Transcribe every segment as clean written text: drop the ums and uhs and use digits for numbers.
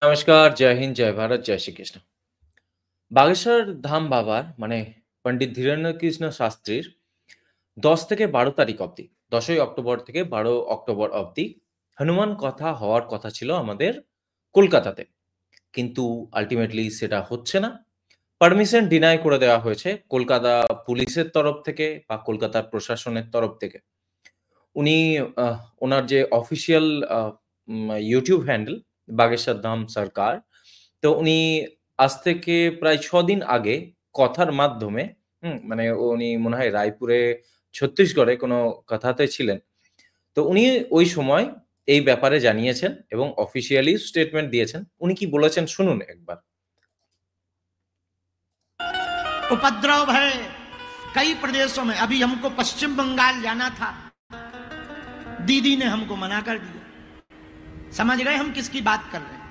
नमस्कार, जय हिंद, जय भारत, जय श्री कृष्ण। বাগেশ্বর ধাম বাবার মানে পণ্ডিত ধীরেন্দ্রকৃষ্ণ শাস্ত্রীর ১০ থেকে ১২ তারিখ অবধি, ১০ই অক্টোবর থেকে ১২ অক্টোবর অবধি হনুমান কথা হওয়ার কথা ছিল আমাদের কলকাতাতে। কিন্তু আল্টিমেটলি সেটা হচ্ছে না। পারমিশন ডিনাই করে দেওয়া হয়েছে কলকাতা পুলিশের তরফ থেকে বা কলকাতার প্রশাসনের তরফ থেকে। উনি আহ উনার যে অফিসিয়াল YouTube হ্যান্ডেল বাগেশ্বর ধাম সরকার, তো উনি আজ থেকে প্রায় ৬ দিন আগে কথার মাধ্যমে মানে উনি মনে হয় রায়পুরে ছত্তিশগড়ে কোনো কথাতে ছিলেন। তো উনি ওই সময় এই ব্যাপারে জানিয়েছেন এবং অফিসিয়ালি স্টেটমেন্ট দিয়েছেন। উনি কি বলেছেন শুনুন একবার। उपद्रव है कई प्रदेशों में। अभी हमको पश्चिम बंगाल जाना था, दीदी ने हमको मना कर दिया। समझ गए हम किसकी बात कर रहे हैं?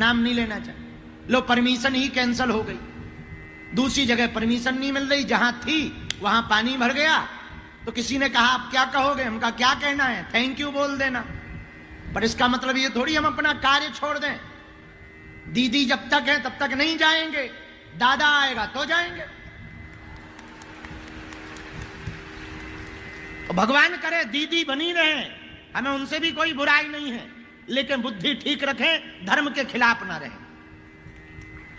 नाम नहीं लेना चाहिए। लो, परमिशन ही कैंसिल हो गई। दूसरी जगह परमिशन नहीं मिल रही, जहां थी वहां पानी भर गया। तो किसी ने कहा आप क्या कहोगे? हम कहा क्या कहना है, थैंक यू बोल देना। पर इसका मतलब ये थोड़ी हम अपना कार्य छोड़ दें। दीदी जब तक है तब तक नहीं जाएंगे, दादा आएगा तो जाएंगे। तो भगवान करे दीदी बनी रहे, हमें उनसे भी कोई बुराई नहीं है, लेकिन बुद्धि ठीक रखें, धर्म के खिलाफ ना रहें।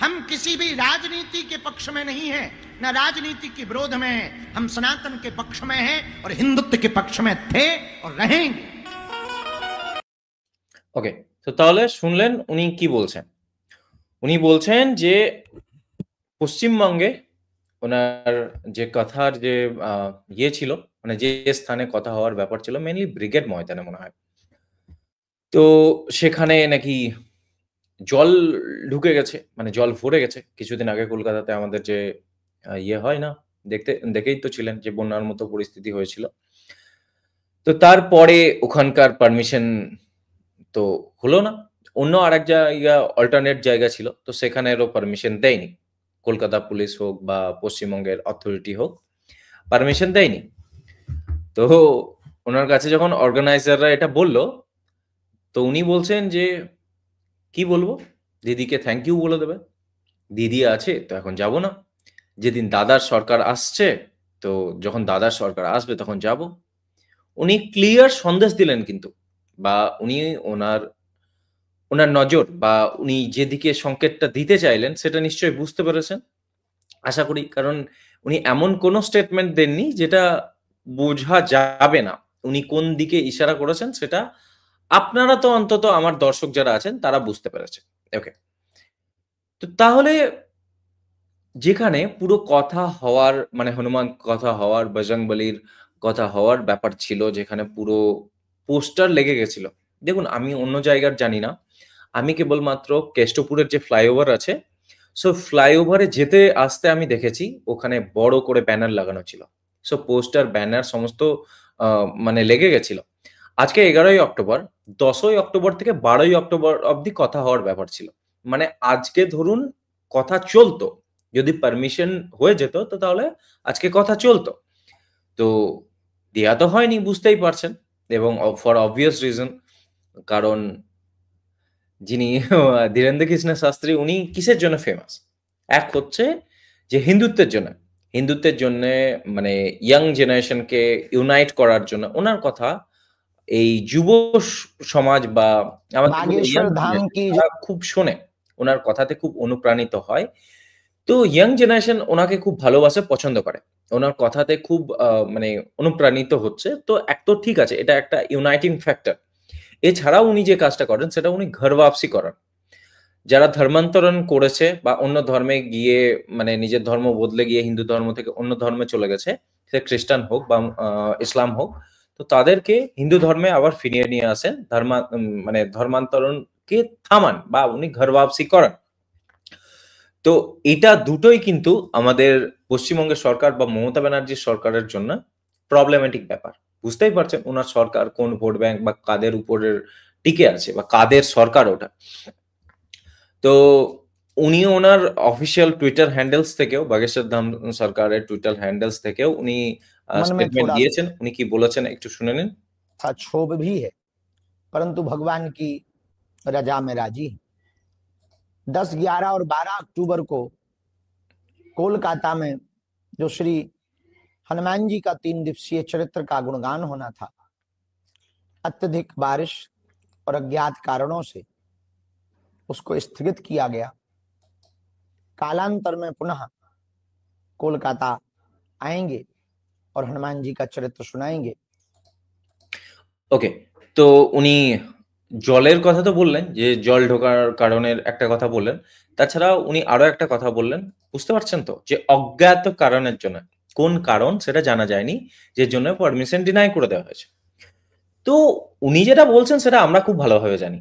हम किसी भी राजनीति के पक्ष में नहीं है, न राजनीति के विरोध में है। हम सनातन के पक्ष में हैं और हिंदुत्व के पक्ष में थे और रहेंगे। ওকে, তো তাহলে শুনলেন উনি কি বলছেন। উনি বলছেন যে পশ্চিমবঙ্গে ওনার যে কথার যে ইয়ে ছিল, মানে যে স্থানে কথা হওয়ার ব্যাপার ছিল, মেইনলি ব্রিগেড ময়দানে মনে হয়। তো সেখানে নাকি জল ঢুকে গেছে, মানে জল ভরে গেছে। কিছুদিন আগে কলকাতাতে আমাদের যে ইয়ে হয় না, দেখেই তো ছিলেন যে বন্যার মতো পরিস্থিতি হয়েছিল। তো তারপরে ওখানকার পারমিশন তো হলো না। অন্য আরেক জায়গা অল্টারনেট জায়গা ছিল। তো সেখানেরও পারমিশন দেয়নি। কলকাতা পুলিশ হোক বা পশ্চিমবঙ্গের অথরিটি হোক, পারমিশন দেয়নি। তো ওনার কাছে যখন অর্গানাইজাররা এটা বলল, তো উনি বলছেন যে কি বলবো, দিদিকে থ্যাংক ইউ বলে দেবে। দিদি আছে তো এখন যাব না। যেদিন দাদার সরকার আসছে, তো যখন দাদার সরকার আসবে তখন যাব। উনি ক্লিয়ার সন্দেশ দিলেন কিন্তু, বা উনি ওনার নজর বা উনি যেদিকে সংকেতটা দিতে চাইলেন সেটা নিশ্চয়ই বুঝতে পেরেছেন আশা করি। কারণ উনি এমন কোনো স্টেটমেন্ট দেননি যেটা বোঝা যাবে না উনি কোন দিকে ইশারা করেছেন। সেটা আপনারা তো অন্তত আমার দর্শক যারা আছেন তারা বুঝতে পেরেছে। ওকে, তো তাহলে যেখানে পুরো কথা হওয়ার মানে হনুমান কথা হওয়ার, বজরংবলীর কথা হওয়ার ব্যাপার ছিল, যেখানে পুরো পোস্টার লেগে গেছিল। দেখুন, আমি অন্য জায়গার জানি না। আমি কেবলমাত্র কেষ্টপুরের যে ফ্লাইওভার আছে, সো ফ্লাইওভারে যেতে আসতে আমি দেখেছি ওখানে বড় করে ব্যানার লাগানো ছিল। সো পোস্টার, ব্যানার সমস্ত মানে লেগে গেছিল। আজকে ১১ই অক্টোবর, ১০ই অক্টোবর থেকে ১২ই অক্টোবর অবধি কথা হওয়ার ব্যাপার ছিল। মানে আজকে ধরুন কথা চলতো, যদি পারমিশন হয়ে যেত তো তাহলে আজকে কথা চলতো। তো দেয়া তো হয়নি, বুঝতেই পারছেন, এবং ফর অবভিয়াস রিজন। কারণ যিনি ধীরেন্দ্র কৃষ্ণ শাস্ত্রী, উনি কিসের জন্য ফেমাস? এক হচ্ছে যে হিন্দুত্বের জন্য, মানে ইয়াং জেনারেশনকে ইউনাইট করার জন্য ওনার কথা এই যুব সমাজ বা আমাদের बागेश्वर धाम की খুব শোনে, ওনার কথাতে খুব অনুপ্রাণিত হয়। তো ইয়াং জেনারেশন ওনাকে খুব ভালোবাসে, পছন্দ করে। ওনার কথাতে খুব মানে অনুপ্রাণিত হচ্ছে। তো এক তো ঠিক আছে, এটা একটা ইউনাইটিং ফ্যাক্টর। এছাড়াও উনি যে কাজটা করেন সেটা উনি ঘর ওয়াপসি করান। যারা ধর্মান্তরণ করেছে বা অন্য ধর্মে গিয়ে মানে নিজের ধর্ম বদলে গিয়ে হিন্দু ধর্ম থেকে অন্য ধর্মে চলে গেছে, সে খ্রিস্টান হোক বা ইসলাম হোক, তো তাদেরকে হিন্দু ধর্মে আবার ফিরিয়ে নিয়ে আসেন। মানে ধর্মান্তরণকে থামান বা উনি ঘর ওয়াপসি করান। তো এটা দুটোই কিন্তু আমাদের পশ্চিমবঙ্গের সরকার বা মমতা ব্যানার্জির সরকারের জন্য প্রবলেমেটিক ব্যাপার। বুঝতেই পারছেন ওনার সরকার কোন ভোট ব্যাংক বা কাদের উপরের টিকে আছে বা কাদের সরকার ওটা। তো উনি ওনার অফিসিয়াল টুইটার হ্যান্ডেলস থেকেও, বাগেশ্বর ধাম সরকারের টুইটার হ্যান্ডেলস থেকেও উনি স্টেটমেন্ট দিয়েছেন। উনি কি বলেছেন একটু শুনে নিন। क्षोभ भी है, परंतु भगवान की रजा में राजी। 10, 11 और 12 अक्टूबर को कोलकाता में जो श्री हनुमान जी का 3 दिवसीय चरित्र का गुणगान होना था, अत्यधिक बारिश और अज्ञात कारणों से उसको स्थगित किया गया। कालांतर में पुनः कोलकाता आएंगे और हनुमान जी का चरित्र सुनाएंगे। ওকে, তো উনি জলের কথা তো বললেন যে জল ঢোকার কারণের একটা কথা বললেন, তাছাড়া উনি আরো একটা কথা বললেন, বুঝতে পারছেন তো, যে অজ্ঞাত কারণের জন্য, কোন কারণ সেটা জানা যায়নি, যে জন্য পারমিশন ডিনাই করে দেওয়া হয়েছে। তো উনি যেটা বলছেন সেটা আমরা খুব ভালোভাবে জানি,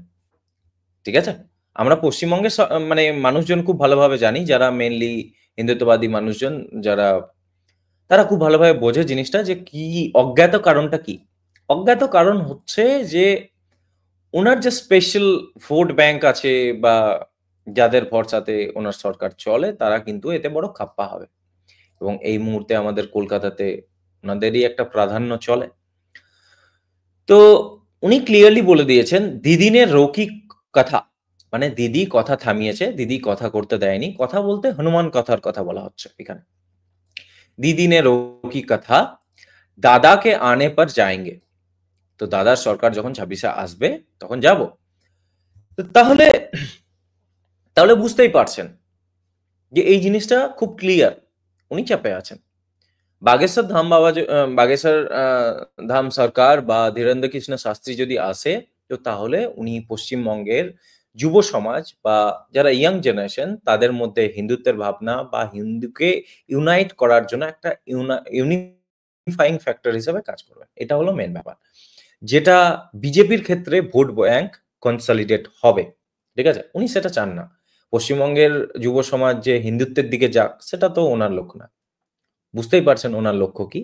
ঠিক আছে? আমরা পশ্চিমবঙ্গের মানে মানুষজন খুব ভালোভাবে জানি, যারা মেনলি হিন্দুত্ববাদী মানুষজন, যারা তারা খুব ভালোভাবে বোঝে জিনিসটা, যে কি অজ্ঞাত কারণটা কি। অজ্ঞাত কারণ হচ্ছে যে ওনার যে স্পেশাল ভোট ব্যাংক আছে বা যাদের ভরসাতে ওনার সরকার চলে, তারা কিন্তু এতে বড় খাপ্পা হবে। এবং এই মুহূর্তে আমাদের কলকাতাতে ওনাদেরই একটা প্রাধান্য চলে। তো উনি ক্লিয়ারলি বলে দিয়েছেন, দিদিনের রৌকি কথা, মানে দিদি কথা থামিয়েছে, দিদি কথা করতে দেয়নি। কথা বলতে হনুমান কথার কথা বলা হচ্ছে এখানে। दीदी ने रोकी कथा दादा के आने पर जाएंगे। তো দাদার সরকার যখন 26-এ আসবে তখন যাব। তো তাহলে তাহলে বুঝতেই পারছেন যে এই জিনিসটা খুব ক্লিয়ার, উনি চাপে আছেন। বাগেশ্বর ধাম বাবা বাগেশ্বর ধাম সরকার বা ধীরেন্দ্র কৃষ্ণ শাস্ত্রী যদি আসে, তো তাহলে উনি পশ্চিমবঙ্গের যুব সমাজ বা যারা ইয়াং জেনারেশন, তাদের মধ্যে হিন্দুত্বের ভাবনা বা হিন্দুকে ইউনাইট করার জন্য একটা ইউনিফাইং ফ্যাক্টর হিসেবে কাজ করবে। এটা হলো মেন ব্যাপার, যেটা বিজেপির ক্ষেত্রে ভোট ব্যাংক কনসলিডেট হবে, ঠিক আছে? উনি সেটা চান না। পশ্চিমবঙ্গের যুব সমাজ যে হিন্দুত্বের দিকে যাক, সেটা তো ওনার লক্ষ্য না। বুঝতেই পারছেন ওনার লক্ষ্য কি।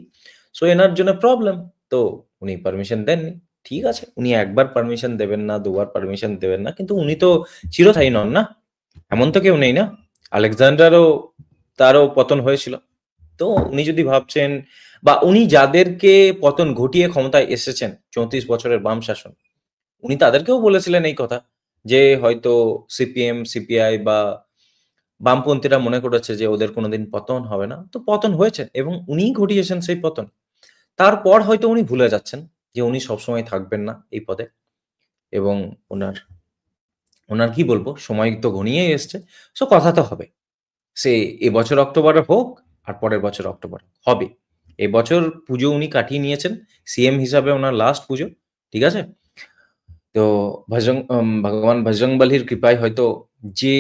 সো এনার জন্য প্রবলেম। তো উনি পারমিশন দেননি, ঠিক আছে। উনি একবার পারমিশন দেবেন না, দুবার পারমিশন দেবেন না, কিন্তু উনি তো চিরস্থায়ী নন না, এমন তো কেউ নেই না। আলেকজান্ডারও, তারও পতন হয়েছিল। তো উনি যদি ভাবছেন, বা উনি যাদেরকে পতন ঘটিয়ে ক্ষমতায় এসেছেন 34 বছরের বাম শাসন, উনি তাদেরকেও বলেছিলেন এই কথা, যে হয়তো সিপিএম সিপিআই বা বামপন্থীরা মনে করেছে যে ওদের কোনোদিন পতন হবে না, তো পতন হয়েছে এবং উনিই ঘটিয়েছেন সেই পতন। তারপর হয়তো উনি ভুলে যাচ্ছেন যে উনি সবসময় থাকবেন না এই পদে, এবং ওনার কি বলবো, সময় তো ঘনিয়ে এসছে। সো কথা তো হবে, সে এবছর অক্টোবরে হোক আর পরের বছর অক্টোবর হবে। এবছর পুজো উনি কাটিয়ে নিয়েছেন, সিএম হিসাবে ওনার লাস্ট পুজো, ঠিক আছে? তো ভগবান বজরংবলীর কৃপায় হয়তো যে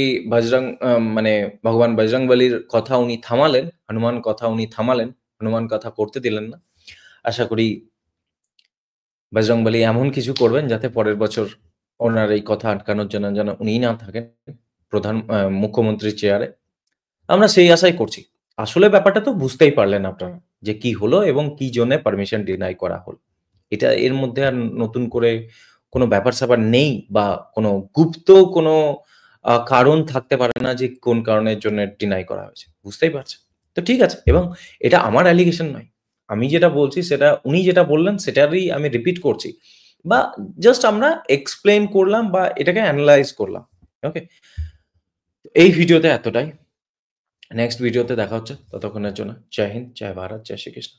মানে ভগবান বজরংবলীর কথা উনি থামালেন, হনুমান কথা উনি থামালেন, হনুমান কথা করতে দিলেন না। আশা করি বজরংবলী এমন কিছু করবেন যাতে পরের বছর ওনার এই কথা আটকানোর জন্য যেন উনিই না থাকেন মুখ্যমন্ত্রীর চেয়ারে। আমরা সেই আশাই করছি। আসলে ব্যাপারটা তো বুঝতেই পারলেন আপনারা, যে কি হলো এবং কি জন্য পারমিশন ডিনাই করা হলো। এটা এর মধ্যে আর নতুন করে কোনো ব্যাপার-স্যাপার নেই, বা কোনো গুপ্ত কোনো কারণ থাকতে পারে না যে কোন কারণের জন্য ডিনাই করা হয়েছে। বুঝতেই পারছেন? তো ঠিক আছে, এবং এটা আমার অ্যালিগেশন নয়। আমি যেটা বলছি সেটা উনি যেটা বললেন সেটারই আমি রিপিট করছি, বা জাস্ট আমরা এক্সপ্লেইন করলাম বা এটাকে এনালাইজ করলাম। ওকে? এই ভিডিওতে এতটাই। নেক্সট ভিডিওতে দেখা হচ্ছে। ততক্ষণের জন্য জয় হিন্দ, জয় ভারত, জয় শ্রীকৃষ্ণ।